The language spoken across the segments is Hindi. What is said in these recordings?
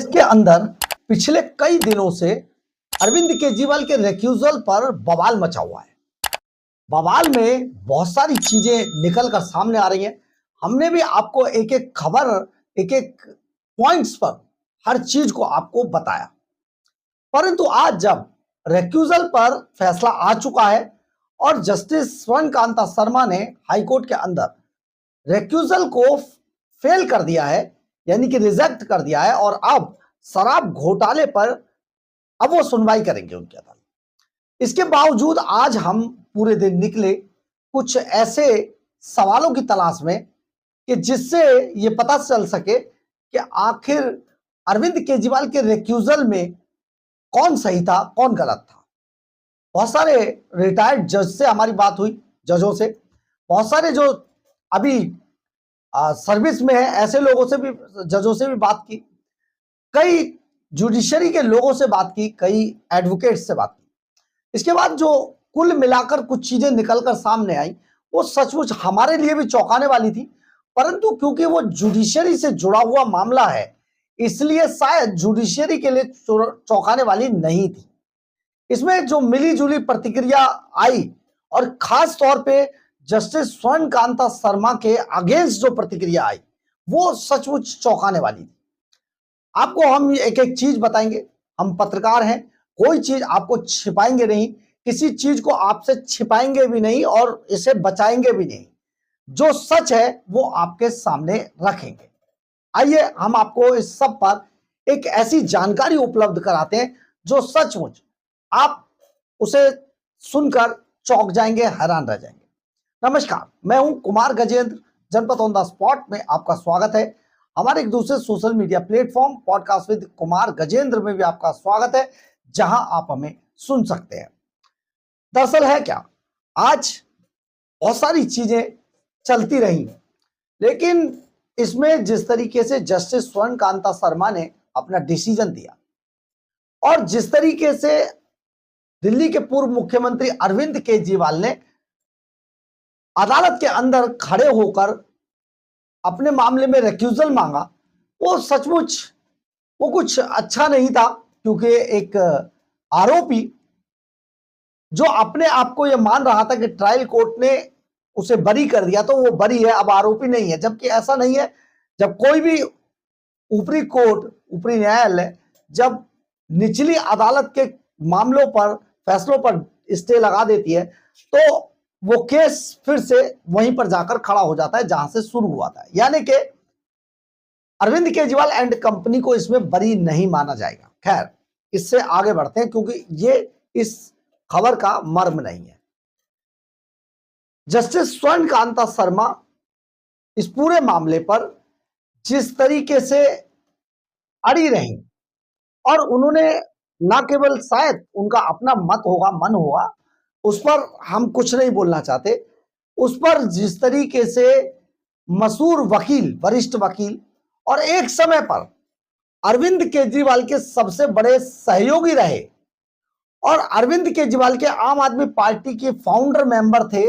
इसके अंदर पिछले कई दिनों से अरविंद केजरीवाल के रेक्यूजल पर बवाल मचा हुआ है। बवाल में बहुत सारी चीजें निकल कर सामने आ रही हैं। हमने भी आपको एक एक खबर, एक एक पॉइंट्स पर हर चीज को आपको बताया, परंतु आज जब रेक्यूजल पर फैसला आ चुका है और जस्टिस स्वर्ण कांता शर्मा ने हाईकोर्ट के अंदर रेक्यूजल को फेल कर दिया है, यानी कि रिजेक्ट कर दिया है, और अब शराब घोटाले पर अब वो सुनवाई करेंगे उनकी अदालत। इसके बावजूद आज हम पूरे दिन निकले कुछ ऐसे सवालों की तलाश में कि जिससे ये पता चल सके कि आखिर अरविंद केजरीवाल के रेक्यूजल में कौन सही था, कौन गलत था। बहुत सारे रिटायर्ड जज से हमारी बात हुई, जजों से, बहुत सारे जो अभी सर्विस में है ऐसे लोगों से भी, जजों से भी बात की, कई जुडिशरी के लोगों से बात की, कई एडवोकेट्स से बात की। इसके बाद जो कुल मिलाकर कुछ चीजें निकलकर सामने आई वो सचमुच हमारे लिए भी चौंकाने वाली थी, परंतु क्योंकि वो जुडिशरी से जुड़ा हुआ मामला है इसलिए शायद जुडिशरी के लिए चौंकाने वाली नहीं थी। इसमें जो मिली जुली प्रतिक्रिया आई और खास तौर पे जस्टिस स्वर्ण कांता शर्मा के अगेंस्ट जो प्रतिक्रिया आई वो सचमुच चौंकाने वाली थी। आपको हम एक एक चीज बताएंगे, हम पत्रकार हैं, कोई चीज आपको छिपाएंगे नहीं, किसी चीज को आपसे छिपाएंगे भी नहीं और इसे बचाएंगे भी नहीं। जो सच है वो आपके सामने रखेंगे। आइए हम आपको इस सब पर एक ऐसी जानकारी उपलब्ध कराते हैं जो सचमुच आप उसे सुनकर चौंक जाएंगे, हैरान रह जाएंगे। नमस्कार, मैं हूं कुमार गजेंद्र, जनपद ऑन द स्पॉट में आपका स्वागत है। हमारे एक दूसरे social media platform podcast with Kumar Gajendra में भी आपका स्वागत है, जहां आप हमें सुन सकते हैं। दरअसल है क्या, आज बहुत सारी चीजें चलती रही, लेकिन इसमें जिस तरीके से जस्टिस स्वर्ण कांता शर्मा ने अपना डिसीजन दिया और जिस तरीके से दिल्ली के पूर्व मुख्यमंत्री अरविंद केजरीवाल ने अदालत के अंदर खड़े होकर अपने मामले में रेक्यूजल मांगा, वो सचमुच वो कुछ अच्छा नहीं था। क्योंकि एक आरोपी जो अपने आप को यह मान रहा था कि ट्रायल कोर्ट ने उसे बरी कर दिया तो वो बरी है, अब आरोपी नहीं है, जबकि ऐसा नहीं है। जब कोई भी ऊपरी कोर्ट, ऊपरी न्यायालय जब निचली अदालत के मामलों पर, फैसलों पर स्टे लगा देती है तो वो केस फिर से वहीं पर जाकर खड़ा हो जाता है जहां से शुरू हुआ था। यानी कि अरविंद केजरीवाल एंड कंपनी को इसमें बरी नहीं माना जाएगा। खैर, इससे आगे बढ़ते हैं क्योंकि ये इस खबर का मर्म नहीं है। जस्टिस स्वर्ण कांता शर्मा इस पूरे मामले पर जिस तरीके से अड़ी रही और उन्होंने ना केवल, शायद उनका अपना मत होगा, मन होगा, उस पर हम कुछ नहीं बोलना चाहते, उस पर जिस तरीके से मशहूर वकील, वरिष्ठ वकील और एक समय पर अरविंद केजरीवाल के सबसे बड़े सहयोगी रहे और अरविंद केजरीवाल के आम आदमी पार्टी के फाउंडर मेंबर थे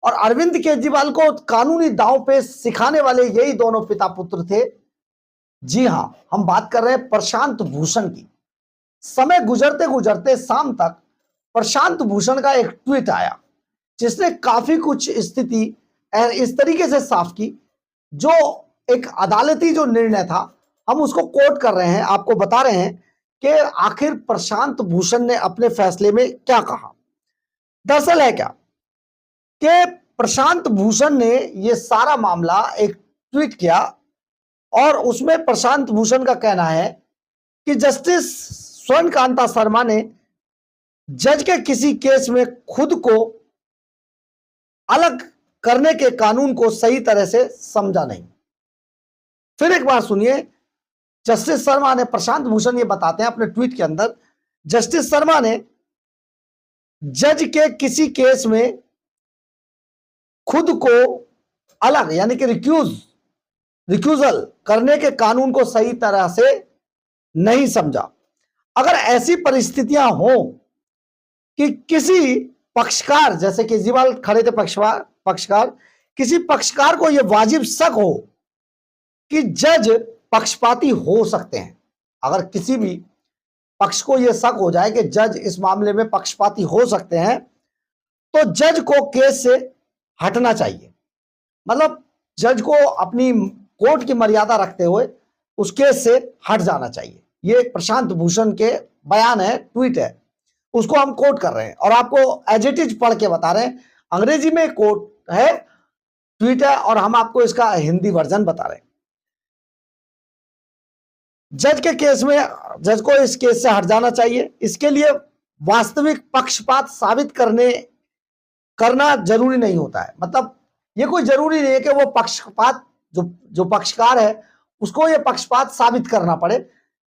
और अरविंद केजरीवाल को कानूनी दांव पे सिखाने वाले यही दोनों पिता पुत्र थे। जी हां, हम बात कर रहे हैं प्रशांत भूषण की। समय गुजरते गुजरते शाम तक प्रशांत भूषण का एक ट्वीट आया जिसने काफी कुछ स्थिति इस तरीके से साफ की, जो एक अदालती जो निर्णय था हम उसको कोट कर रहे हैं, आपको बता रहे हैं कि आखिर प्रशांत भूषण ने अपने फैसले में क्या कहा। दरअसल है क्या कि प्रशांत भूषण ने यह सारा मामला एक ट्वीट किया और उसमें प्रशांत भूषण का कहना है कि जस्टिस स्वर्ण कांता शर्मा ने जज के किसी केस में खुद को अलग करने के कानून को सही तरह से समझा नहीं। फिर एक बार सुनिए, जस्टिस शर्मा ने, प्रशांत भूषण ये बताते हैं अपने ट्वीट के अंदर, जस्टिस शर्मा ने जज के किसी केस में खुद को अलग, यानी कि रिक्यूजल करने के कानून को सही तरह से नहीं समझा। अगर ऐसी परिस्थितियां हो कि किसी पक्षकार, जैसे केजरीवाल खड़े थे पक्षकार, किसी पक्षकार को यह वाजिब शक हो कि जज पक्षपाती हो सकते हैं, अगर किसी भी पक्ष को यह शक हो जाए कि जज इस मामले में पक्षपाती हो सकते हैं, तो जज को केस से हटना चाहिए। मतलब जज को अपनी कोर्ट की मर्यादा रखते हुए उस केस से हट जाना चाहिए। ये प्रशांत भूषण के बयान है, ट्वीट है, उसको हम कोट कर रहे हैं और आपको एज इट इज पढ़ के बता रहे हैं। अंग्रेजी में कोट है, ट्वीट है, और हम आपको इसका हिंदी वर्जन बता रहे हैं। जज के केस में जज को इस केस से हट जाना चाहिए। इसके लिए वास्तविक पक्षपात साबित करना जरूरी नहीं होता है। मतलब ये कोई जरूरी नहीं है कि वो पक्षपात जो पक्षकार है उसको ये पक्षपात साबित करना पड़े।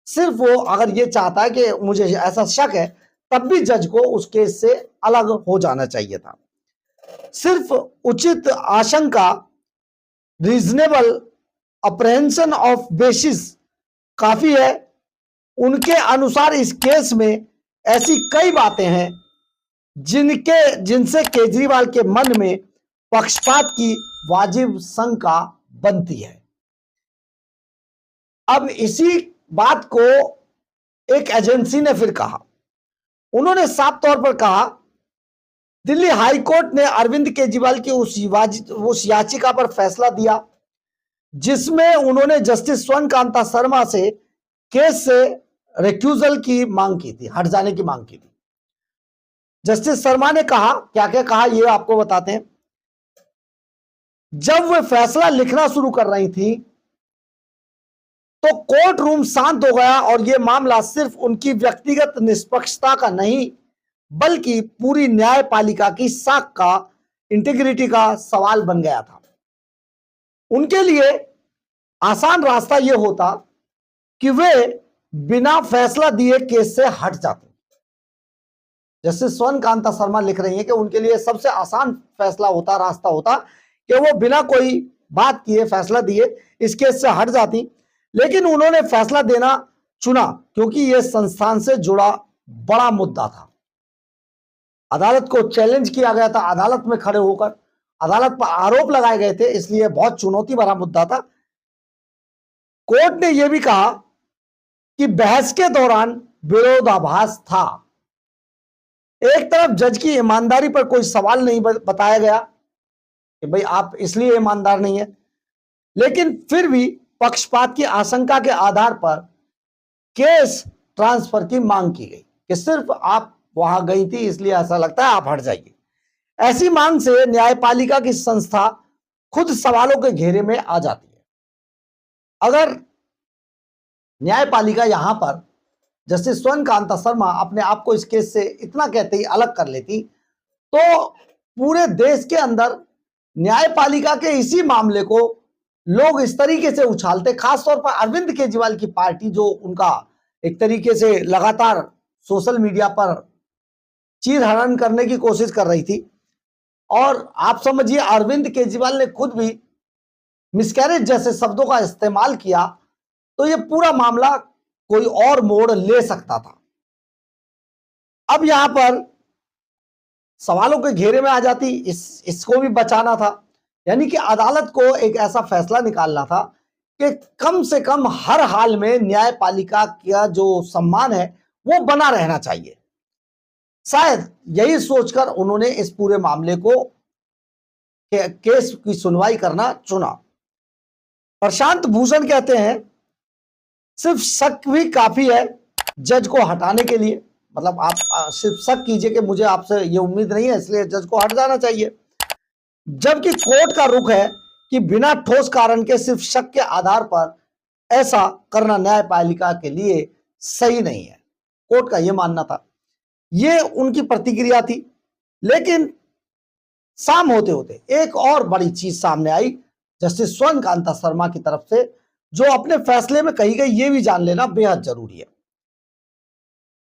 सिर्फ वो अगर ये चाहता है कि मुझे ऐसा शक है, तब भी जज को उस केस से अलग हो जाना चाहिए था। सिर्फ उचित आशंका, रीजनेबल अप्रहेंशन ऑफ बेसिस काफी है। उनके अनुसार इस केस में ऐसी कई बातें हैं जिनसे केजरीवाल के मन में पक्षपात की वाजिब शंका बनती है। अब इसी बात को एक एजेंसी ने फिर कहा। उन्होंने साफ तौर पर कहा, दिल्ली हाई कोर्ट ने अरविंद केजरीवाल की उस याचिका पर फैसला दिया जिसमें उन्होंने जस्टिस स्वर्ण कांता शर्मा से केस से रिक्यूजल की मांग की थी, हट जाने की मांग की थी। जस्टिस शर्मा ने कहा, क्या क्या कहा ये आपको बताते हैं। जब वे फैसला लिखना शुरू कर रही थी तो कोर्ट रूम शांत हो गया और यह मामला सिर्फ उनकी व्यक्तिगत निष्पक्षता का नहीं बल्कि पूरी न्यायपालिका की साख का, इंटीग्रिटी का सवाल बन गया था। उनके लिए आसान रास्ता यह होता कि वे बिना फैसला दिए केस से हट जाते। जैसे स्वर्ण कांता शर्मा लिख रही हैं कि उनके लिए सबसे आसान रास्ता होता कि वो बिना कोई बात किए, फैसला दिए इस केस से हट जाती, लेकिन उन्होंने फैसला देना चुना क्योंकि यह संस्थान से जुड़ा बड़ा मुद्दा था। अदालत को चैलेंज किया गया था, अदालत में खड़े होकर अदालत पर आरोप लगाए गए थे, इसलिए बहुत चुनौती भरा मुद्दा था। कोर्ट ने यह भी कहा कि बहस के दौरान विरोधाभास था। एक तरफ जज की ईमानदारी पर कोई सवाल नहीं बताया गया कि भाई आप इसलिए ईमानदार नहीं है, लेकिन फिर भी पक्षपात की आशंका के आधार पर केस ट्रांसफर की मांग की गई कि सिर्फ आप वहां गई थी इसलिए ऐसा लगता है आप हट जाइए। ऐसी मांग से न्यायपालिका की संस्था खुद सवालों के घेरे में आ जाती है। अगर न्यायपालिका यहां पर जस्टिस स्वर्ण कांता शर्मा अपने आप को इस केस से इतना कहते ही अलग कर लेती तो पूरे देश के अंदर न्यायपालिका के इसी मामले को लोग इस तरीके से उछालते, खासतौर पर अरविंद केजरीवाल की पार्टी जो उनका एक तरीके से लगातार सोशल मीडिया पर चीरहरण करने की कोशिश कर रही थी। और आप समझिए अरविंद केजरीवाल ने खुद भी मिसकैरेज जैसे शब्दों का इस्तेमाल किया तो यह पूरा मामला कोई और मोड़ ले सकता था। अब यहां पर सवालों के घेरे में आ जाती, इसको भी बचाना था। यानी कि अदालत को एक ऐसा फैसला निकालना था कि कम से कम हर हाल में न्यायपालिका का जो सम्मान है वो बना रहना चाहिए। शायद यही सोचकर उन्होंने इस पूरे मामले को केस की सुनवाई करना चुना। प्रशांत भूषण कहते हैं सिर्फ शक भी काफी है जज को हटाने के लिए। मतलब आप सिर्फ शक कीजिए कि मुझे आपसे ये उम्मीद नहीं है इसलिए जज को हट जाना चाहिए, जबकि कोर्ट का रुख है कि बिना ठोस कारण के सिर्फ शक के आधार पर ऐसा करना न्यायपालिका के लिए सही नहीं है। कोर्ट का यह मानना था, यह उनकी प्रतिक्रिया थी। लेकिन शाम होते होते एक और बड़ी चीज सामने आई जस्टिस स्वर्ण कांता शर्मा की तरफ से, जो अपने फैसले में कही गई यह भी जान लेना बेहद जरूरी है।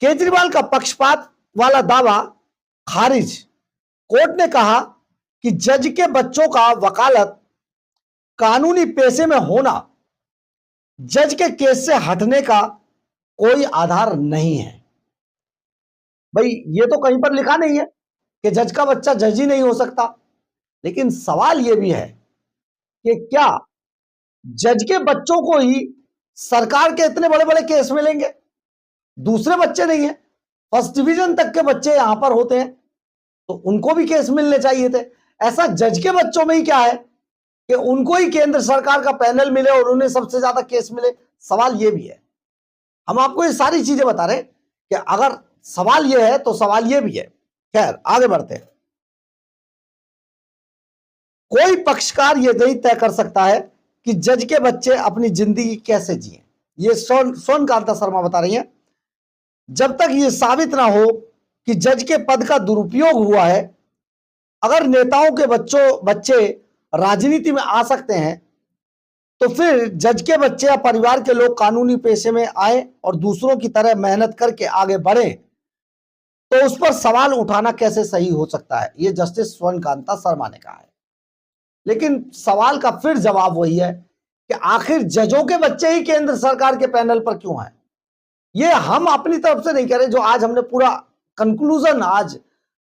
केजरीवाल का पक्षपात वाला दावा खारिज। कोर्ट ने कहा कि जज के बच्चों का वकालत कानूनी पेशे में होना जज के केस से हटने का कोई आधार नहीं है। भाई ये तो कहीं पर लिखा नहीं है कि जज का बच्चा जज ही नहीं हो सकता, लेकिन सवाल यह भी है कि क्या जज के बच्चों को ही सरकार के इतने बड़े बड़े केस मिलेंगे, दूसरे बच्चे नहीं है, फर्स्ट डिवीजन तक के बच्चे यहां पर होते हैं, तो उनको भी केस मिलने चाहिए थे। ऐसा जज के बच्चों में ही क्या है कि उनको ही केंद्र सरकार का पैनल मिले और उन्हें सबसे ज्यादा केस मिले? सवाल यह भी है। हम आपको ये सारी चीजें बता रहे हैं कि अगर सवाल यह है तो सवाल यह भी है। खैर, आगे बढ़ते हैं। कोई पक्षकार यह नहीं तय कर सकता है कि जज के बच्चे अपनी जिंदगी कैसे जिए। ये सोन कांता शर्मा बता रही हैं। जब तक यह साबित ना हो कि जज के पद का दुरुपयोग हुआ है, अगर नेताओं के बच्चे राजनीति में आ सकते हैं, तो फिर जज के बच्चे या परिवार के लोग कानूनी पेशे में आए और दूसरों की तरह मेहनत करके आगे बढ़े, तो उस पर सवाल उठाना कैसे सही हो सकता है? ये जस्टिस स्वर्ण कांता शर्मा ने कहा है। लेकिन सवाल का फिर जवाब वही है कि आखिर जजों के बच्चे ही केंद्र सरकार के पैनल पर क्यों हैं? ये हम अपनी तरफ से नहीं कह रहे, जो आज हमने पूरा कंक्लूजन आज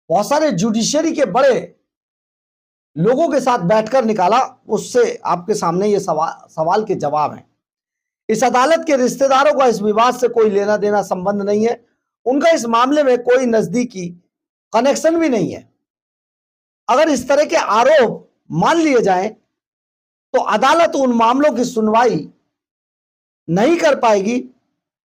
बहुत सारे जुडिशरी के बड़े लोगों के साथ बैठकर निकाला, उससे आपके सामने ये सवाल के जवाब हैं। इस अदालत के रिश्तेदारों का इस विवाद से कोई लेना देना संबंध नहीं है, उनका इस मामले में कोई नजदीकी कनेक्शन भी नहीं है। अगर इस तरह के आरोप मान लिए जाएं तो अदालत उन मामलों की सुनवाई नहीं कर पाएगी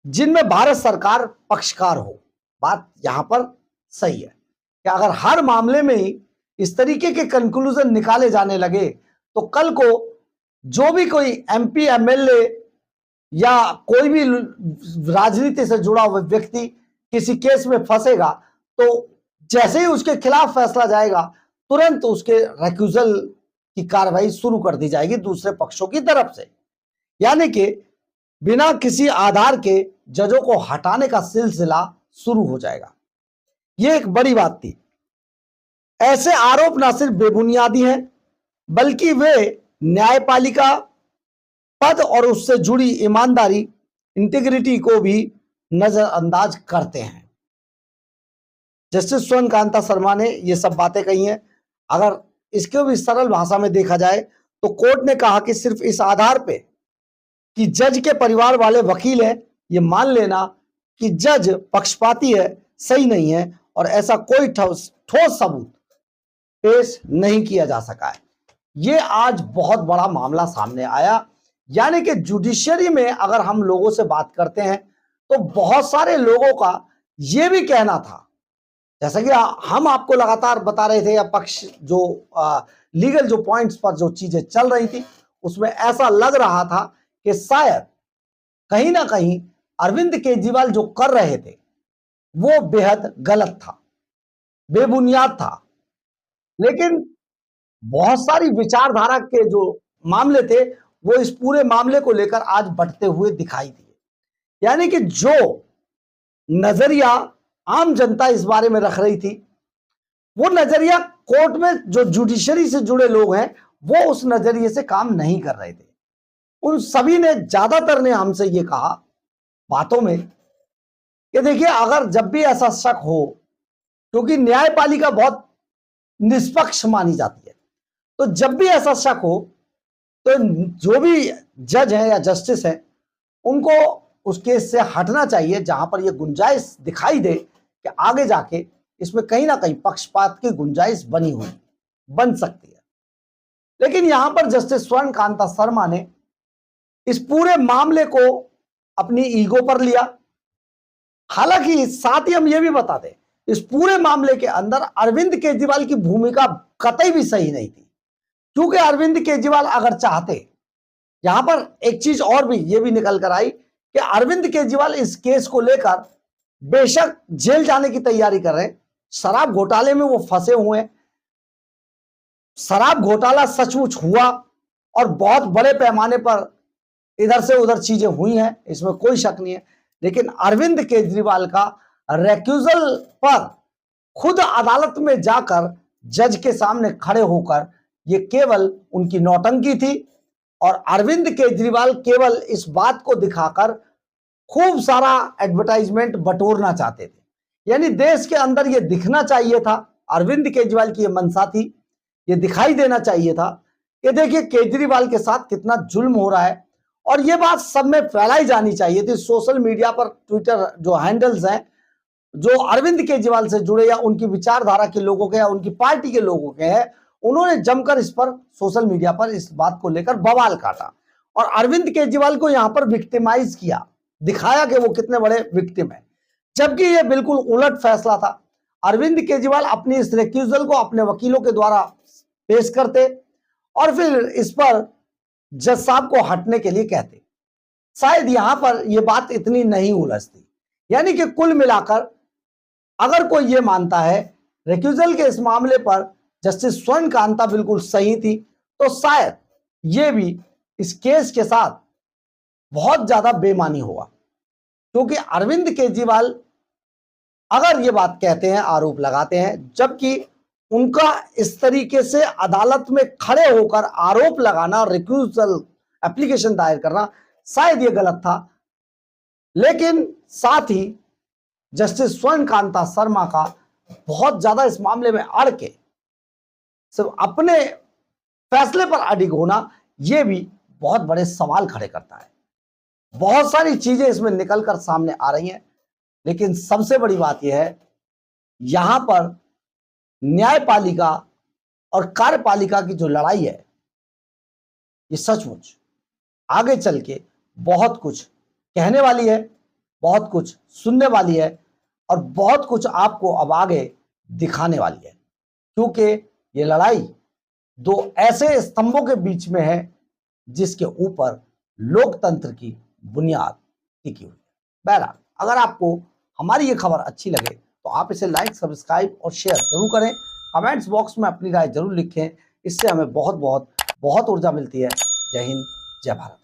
जिनमें भारत सरकार पक्षकार हो। बात यहां पर सही है कि अगर हर मामले में ही इस तरीके के कंक्लूजन निकाले जाने लगे तो कल को जो भी कोई एमपी, एमएलए या कोई भी राजनीति से जुड़ा हुआ व्यक्ति किसी केस में फंसेगा, तो जैसे ही उसके खिलाफ फैसला जाएगा, तुरंत उसके रेक्यूजल की कार्रवाई शुरू कर दी जाएगी दूसरे पक्षों की तरफ से। यानी कि बिना किसी आधार के जजों को हटाने का सिलसिला शुरू हो जाएगा। यह एक बड़ी बात थी। ऐसे आरोप न सिर्फ बेबुनियादी हैं, बल्कि वे न्यायपालिका पद और उससे जुड़ी ईमानदारी, इंटीग्रिटी को भी नजरअंदाज करते हैं। जस्टिस स्वर्ण कांता शर्मा ने ये सब बातें कही हैं। अगर इसको भी सरल भाषा में देखा जाए तो कोर्ट ने कहा कि सिर्फ इस आधार पे कि जज के परिवार वाले वकील हैं, ये मान लेना कि जज पक्षपाती है, सही नहीं है, और ऐसा कोई ठोस सबूत पेश नहीं किया जा सका है। ये आज बहुत बड़ा मामला सामने आया। यानी कि जुडिशरी में अगर हम लोगों से बात करते हैं तो बहुत सारे लोगों का यह भी कहना था, जैसा कि हम आपको लगातार बता रहे थे, या पक्ष जो लीगल जो पॉइंट्स पर जो चीजें चल रही थी उसमें ऐसा लग रहा था कि शायद कहीं ना कहीं अरविंद केजरीवाल जो कर रहे थे वो बेहद गलत था, बेबुनियाद था। लेकिन बहुत सारी विचारधारा के जो मामले थे वो इस पूरे मामले को लेकर आज बढ़ते हुए दिखाई दिए। यानी कि जो नजरिया आम जनता इस बारे में रख रही थी, वो नजरिया कोर्ट में जो जुडिशरी से जुड़े लोग हैं वो उस नजरिए से काम नहीं कर रहे थे। उन सभी ने, ज्यादातर ने हमसे ये कहा बातों में कि देखिए, अगर जब भी ऐसा शक हो, क्योंकि न्यायपालिका बहुत निष्पक्ष मानी जाती है, तो जब भी ऐसा शक हो तो जो भी जज है या जस्टिस है उनको उस केस से हटना चाहिए जहां पर यह गुंजाइश दिखाई दे कि आगे जाके इसमें कहीं ना कहीं पक्षपात की गुंजाइश बन सकती है। लेकिन यहां पर जस्टिस स्वर्ण कांता शर्मा ने इस पूरे मामले को अपनी ईगो पर लिया। हालांकि साथ ही हम यह भी बता दें, इस पूरे मामले के अंदर अरविंद केजरीवाल की भूमिका कतई भी सही नहीं थी, क्योंकि अरविंद केजरीवाल अगर चाहते, यहां पर एक चीज और भी ये भी निकल कर आई कि अरविंद केजरीवाल इस केस को लेकर बेशक जेल जाने की तैयारी कर रहे हैं, शराब घोटाले में वो फंसे हुए हैं, शराब घोटाला सचमुच हुआ और बहुत बड़े पैमाने पर इधर से उधर चीजें हुई हैं, इसमें कोई शक नहीं है। लेकिन अरविंद केजरीवाल का रेक्यूजल पर खुद अदालत में जाकर जज के सामने खड़े होकर ये केवल उनकी नौटंकी थी, और अरविंद केजरीवाल केवल इस बात को दिखाकर खूब सारा एडवर्टाइजमेंट बटोरना चाहते थे। यानी देश के अंदर ये दिखना चाहिए था, अरविंद केजरीवाल की ये मंशा थी, ये दिखाई देना चाहिए था कि देखिए केजरीवाल के साथ कितना जुल्म हो रहा है और ये बात सब में फैलाई जानी चाहिए थी। सोशल मीडिया पर ट्विटर जो हैंडल्स हैं जो अरविंद केजरीवाल से जुड़े या उनकी विचारधारा के लोगों के या उनकी पार्टी के लोगों के हैं, उन्होंने जमकर इस पर सोशल मीडिया पर इस बात को लेकर बवाल काटा और अरविंद केजरीवाल को यहां पर विक्टिमाइज किया, दिखाया कि वो कितने बड़े विक्टिम है, जबकि ये बिल्कुल उलट फैसला था। अरविंद केजरीवाल अपनी इस रिक्यूजल को अपने वकीलों के द्वारा पेश करते और फिर इस पर जज साहब को हटने के लिए कहते। शायद यहां पर यह बात इतनी नहीं उलझती। यानी कि कुल मिलाकर अगर कोई यह मानता है रिक्यूजल के इस मामले पर जस्टिस स्वर्ण कांता बिल्कुल सही थी, तो शायद यह भी इस केस के साथ बहुत ज्यादा बेईमानी होगा, क्योंकि अरविंद केजरीवाल अगर ये बात कहते हैं, आरोप लगाते हैं, जबकि उनका इस तरीके से अदालत में खड़े होकर आरोप लगाना, रिक्यूजल एप्लीकेशन दायर करना, शायद ये गलत था। लेकिन साथ ही जस्टिस स्वर्ण कांता शर्मा का बहुत ज्यादा इस मामले में अड़ के सिर्फ अपने फैसले पर अडिग होना, यह भी बहुत बड़े सवाल खड़े करता है। बहुत सारी चीजें इसमें निकलकर सामने आ रही हैं, लेकिन सबसे बड़ी बात यह है यहां पर न्यायपालिका और कार्यपालिका की जो लड़ाई है, ये सचमुच आगे चल के बहुत कुछ कहने वाली है, बहुत कुछ सुनने वाली है और बहुत कुछ आपको अब आगे दिखाने वाली है, क्योंकि ये लड़ाई दो ऐसे स्तंभों के बीच में है जिसके ऊपर लोकतंत्र की बुनियाद टिकी हुई है। बहरहाल, अगर आपको हमारी ये खबर अच्छी लगे तो आप इसे लाइक, सब्सक्राइब और शेयर जरूर करें। कमेंट्स बॉक्स में अपनी राय जरूर लिखें, इससे हमें बहुत बहुत बहुत ऊर्जा मिलती है। जय हिंद, जय भारत।